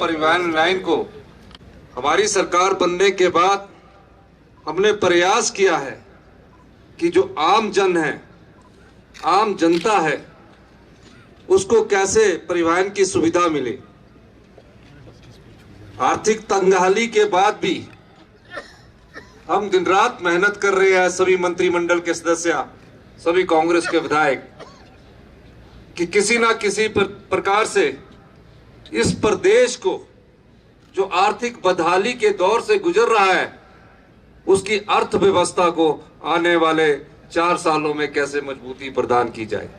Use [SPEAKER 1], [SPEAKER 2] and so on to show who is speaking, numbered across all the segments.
[SPEAKER 1] परिवहन लाइन को हमारी सरकार बनने के बाद हमने प्रयास किया है कि जो आम जन है, आम जनता है, उसको कैसे परिवहन की सुविधा मिले। आर्थिक तंगहाली के बाद भी हम दिन रात मेहनत कर रहे हैं, सभी मंत्रिमंडल के सदस्य, सभी कांग्रेस के विधायक, कि किसी ना किसी प्रकार से इस प्रदेश को जो आर्थिक बदहाली के दौर से गुजर रहा है, उसकी अर्थव्यवस्था को आने वाले 4 सालों में कैसे मजबूती प्रदान की जाए।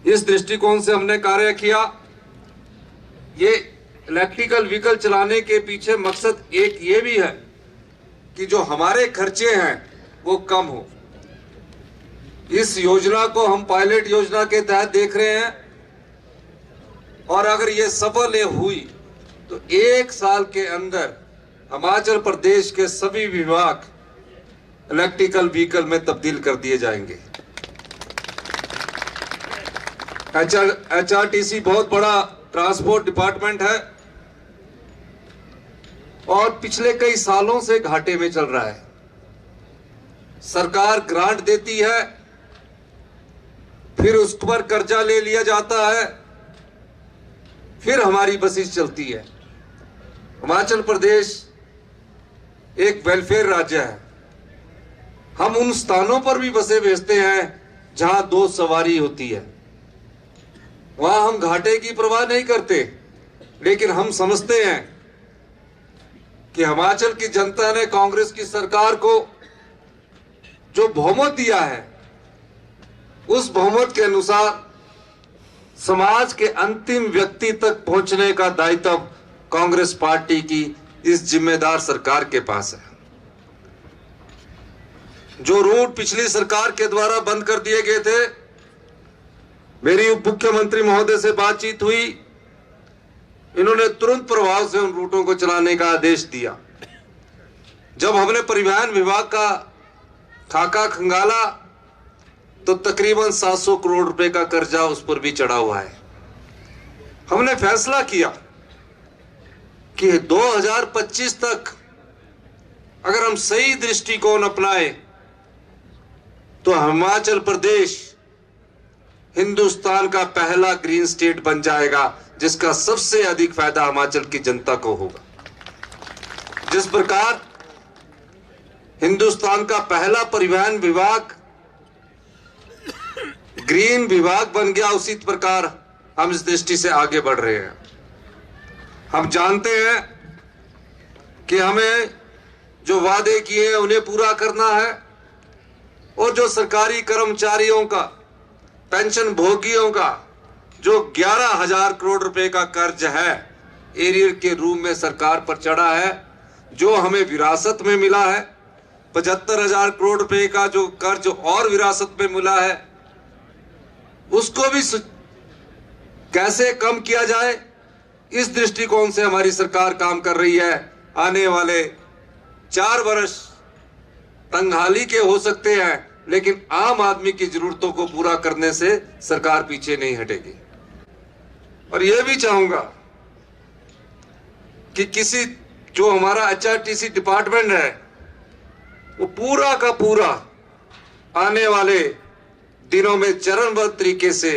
[SPEAKER 1] इस दृष्टिकोण से हमने कार्य किया। ये इलेक्ट्रिकल व्हीकल चलाने के पीछे मकसद एक ये भी है कि जो हमारे खर्चे हैं वो कम हो। इस योजना को हम पायलट योजना के तहत देख रहे हैं और अगर ये सफल हुई तो 1 साल के अंदर हिमाचल प्रदेश के सभी विभाग इलेक्ट्रिकल व्हीकल में तब्दील कर दिए जाएंगे। HRTC बहुत बड़ा ट्रांसपोर्ट डिपार्टमेंट है और पिछले कई सालों से घाटे में चल रहा है। सरकार ग्रांट देती है, फिर उस पर कर्जा ले लिया जाता है, फिर हमारी बसेस चलती है। हिमाचल प्रदेश एक वेलफेयर राज्य है। हम उन स्थानों पर भी बसें भेजते हैं जहां 2 सवारी होती है। वहां हम घाटे की परवाह नहीं करते, लेकिन हम समझते हैं कि हिमाचल की जनता ने कांग्रेस की सरकार को जो बहुमत दिया है, उस बहुमत के अनुसार समाज के अंतिम व्यक्ति तक पहुंचने का दायित्व कांग्रेस पार्टी की इस जिम्मेदार सरकार के पास है। जो रूट पिछली सरकार के द्वारा बंद कर दिए गए थे, मेरी उप मुख्यमंत्री महोदय से बातचीत हुई, इन्होंने तुरंत प्रभाव से उन रूटों को चलाने का आदेश दिया। जब हमने परिवहन विभाग का खाका खंगाला तो तकरीबन 700 करोड़ रुपए का कर्जा उस पर भी चढ़ा हुआ है। हमने फैसला किया कि 2025 तक अगर हम सही दृष्टिकोण अपनाए तो हिमाचल प्रदेश हिंदुस्तान का पहला ग्रीन स्टेट बन जाएगा, जिसका सबसे अधिक फायदा हिमाचल की जनता को होगा। जिस प्रकार हिंदुस्तान का पहला परिवहन विभाग ग्रीन विभाग बन गया, उसी प्रकार हम इस दृष्टि से आगे बढ़ रहे हैं। हम जानते हैं कि हमें जो वादे किए हैं उन्हें पूरा करना है और जो सरकारी कर्मचारियों का, पेंशन भोगियों का जो 11,000 करोड़ रुपए का कर्ज है, एरियर के रूप में सरकार पर चढ़ा है, जो हमें विरासत में मिला है, 75,000 करोड़ रुपए का जो कर्ज और विरासत में मिला है, उसको भी कैसे कम किया जाए, इस दृष्टिकोण से हमारी सरकार काम कर रही है। आने वाले 4 वर्ष तंगहाली के हो सकते हैं, लेकिन आम आदमी की जरूरतों को पूरा करने से सरकार पीछे नहीं हटेगी। और यह भी चाहूंगा कि किसी जो हमारा HRTC डिपार्टमेंट है, वो पूरा का पूरा आने वाले दिनों में चरणबद्ध तरीके से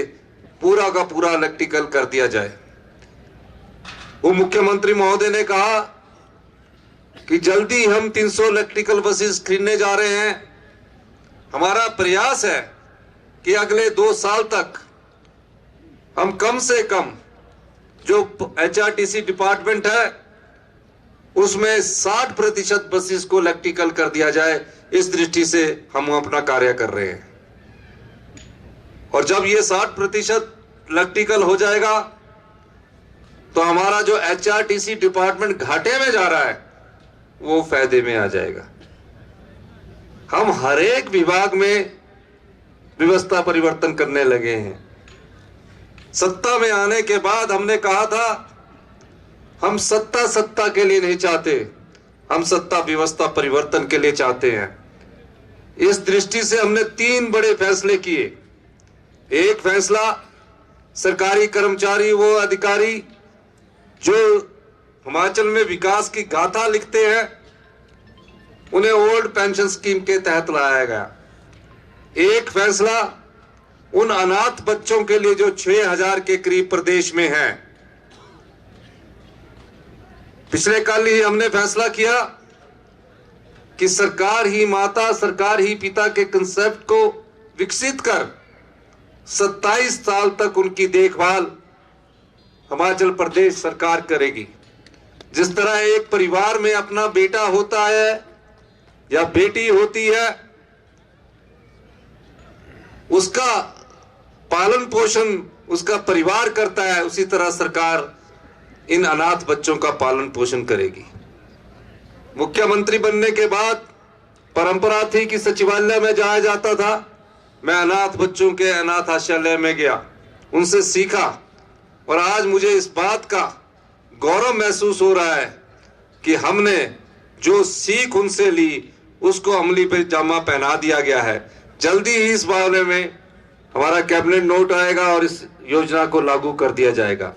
[SPEAKER 1] पूरा का पूरा इलेक्ट्रिकल कर दिया जाए। वो मुख्यमंत्री महोदय ने कहा कि जल्दी हम 300 इलेक्ट्रिकल बसेस खरीदने जा रहे हैं। हमारा प्रयास है कि अगले 2 साल तक हम कम से कम जो HRTC डिपार्टमेंट है उसमें 60% बसेस को इलेक्ट्रिकल कर दिया जाए। इस दृष्टि से हम अपना कार्य कर रहे हैं और जब ये 60% इलेक्ट्रिकल हो जाएगा तो हमारा जो HRTC डिपार्टमेंट घाटे में जा रहा है वो फायदे में आ जाएगा। हम हर एक विभाग में व्यवस्था परिवर्तन करने लगे हैं। सत्ता में आने के बाद हमने कहा था हम सत्ता के लिए नहीं चाहते, हम सत्ता व्यवस्था परिवर्तन के लिए चाहते हैं। इस दृष्टि से हमने 3 बड़े फैसले किए। एक फैसला, सरकारी कर्मचारी वो अधिकारी जो हिमाचल में विकास की गाथा लिखते हैं, उन्हें ओल्ड पेंशन स्कीम के तहत लाया गया। एक फैसला उन अनाथ बच्चों के लिए जो 6000 के करीब प्रदेश में हैं। पिछले कल ही हमने फैसला किया कि सरकार ही माता, सरकार ही पिता के कंसेप्ट को विकसित कर 27 साल तक उनकी देखभाल हिमाचल प्रदेश सरकार करेगी। जिस तरह एक परिवार में अपना बेटा होता है या बेटी होती है, उसका पालन पोषण उसका परिवार करता है, उसी तरह सरकार इन अनाथ बच्चों का पालन पोषण करेगी। मुख्यमंत्री बनने के बाद परंपरा थी कि सचिवालय में जाया जाता था। मैं अनाथ बच्चों के अनाथ आश्रय में गया, उनसे सीखा, और आज मुझे इस बात का गौरव महसूस हो रहा है कि हमने जो सीख उनसे ली उसको अमली पे जामा पहना दिया गया है। जल्दी ही इस मामले में हमारा कैबिनेट नोट आएगा और इस योजना को लागू कर दिया जाएगा।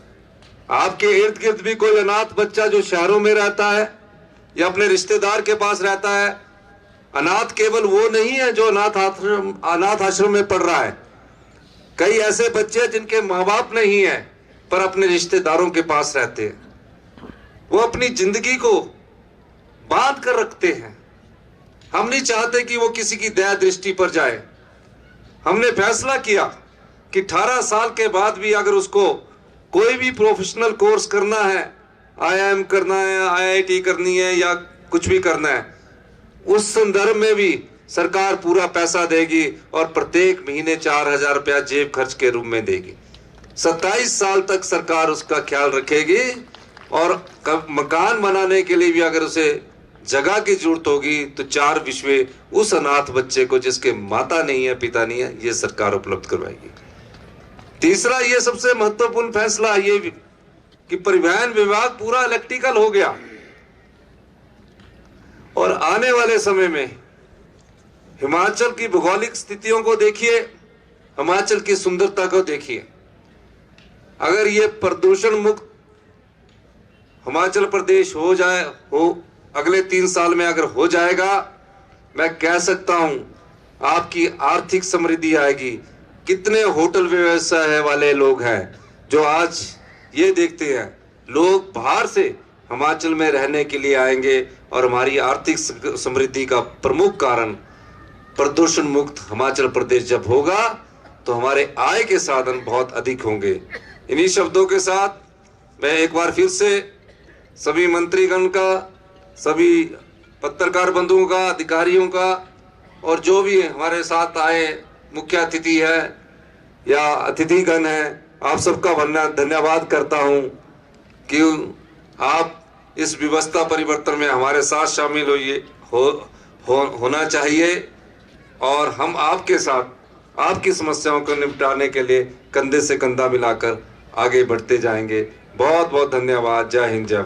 [SPEAKER 1] आपके इर्द गिर्द भी कोई अनाथ बच्चा जो शहरों में रहता है या अपने रिश्तेदार के पास रहता है, अनाथ केवल वो नहीं है जो अनाथ आश्रम में पढ़ रहा है। कई ऐसे बच्चे जिनके माँ बाप नहीं है पर अपने रिश्तेदारों के पास रहते हैं, वो अपनी जिंदगी को बांध कर रखते हैं। हम नहीं चाहते कि वो किसी की दया दृष्टि पर जाए। हमने फैसला किया कि 18 साल के बाद भी अगर उसको कोई भी प्रोफेशनल कोर्स करना है, IIM करना है, IIT करनी है या कुछ भी करना है, उस संदर्भ में भी सरकार पूरा पैसा देगी और प्रत्येक महीने 4000 रुपया जेब खर्च के रूप में देगी। 27 साल तक सरकार उसका ख्याल रखेगी और मकान बनाने के लिए भी अगर उसे जगह की जरूरत होगी तो 4 विश्वे उस अनाथ बच्चे को जिसके माता नहीं है, पिता नहीं है, ये सरकार उपलब्ध करवाएगी। तीसरा, ये सबसे महत्वपूर्ण फैसला ये कि परिवहन विभाग पूरा इलेक्ट्रिकल हो गया और आने वाले समय में हिमाचल की भौगोलिक स्थितियों को देखिए, हिमाचल की सुंदरता को देखिए। अगर ये प्रदूषण मुक्त हिमाचल प्रदेश हो अगले 3 साल में अगर हो जाएगा, मैं कह सकता हूं आपकी आर्थिक समृद्धि आएगी। कितने होटल व्यवसाय वाले लोग हैं जो आज ये देखते हैं लोग बाहर से हिमाचल में रहने के लिए आएंगे, और हमारी आर्थिक समृद्धि का प्रमुख कारण प्रदूषण मुक्त हिमाचल प्रदेश जब होगा तो हमारे आय के साधन बहुत अधिक होंगे। इन्हीं शब्दों के साथ मैं एक बार फिर से सभी मंत्रीगण का, सभी पत्रकार बंधुओं का, अधिकारियों का और जो भी हमारे साथ आए मुख्य अतिथि है या अतिथिगण है, आप सबका धन्यवाद करता हूं कि आप इस व्यवस्था परिवर्तन में हमारे साथ शामिल होना चाहिए और हम आपके साथ आपकी समस्याओं को निपटाने के लिए कंधे से कंधा मिलाकर आगे बढ़ते जाएंगे। बहुत बहुत धन्यवाद। जय हिंद, जय भारत।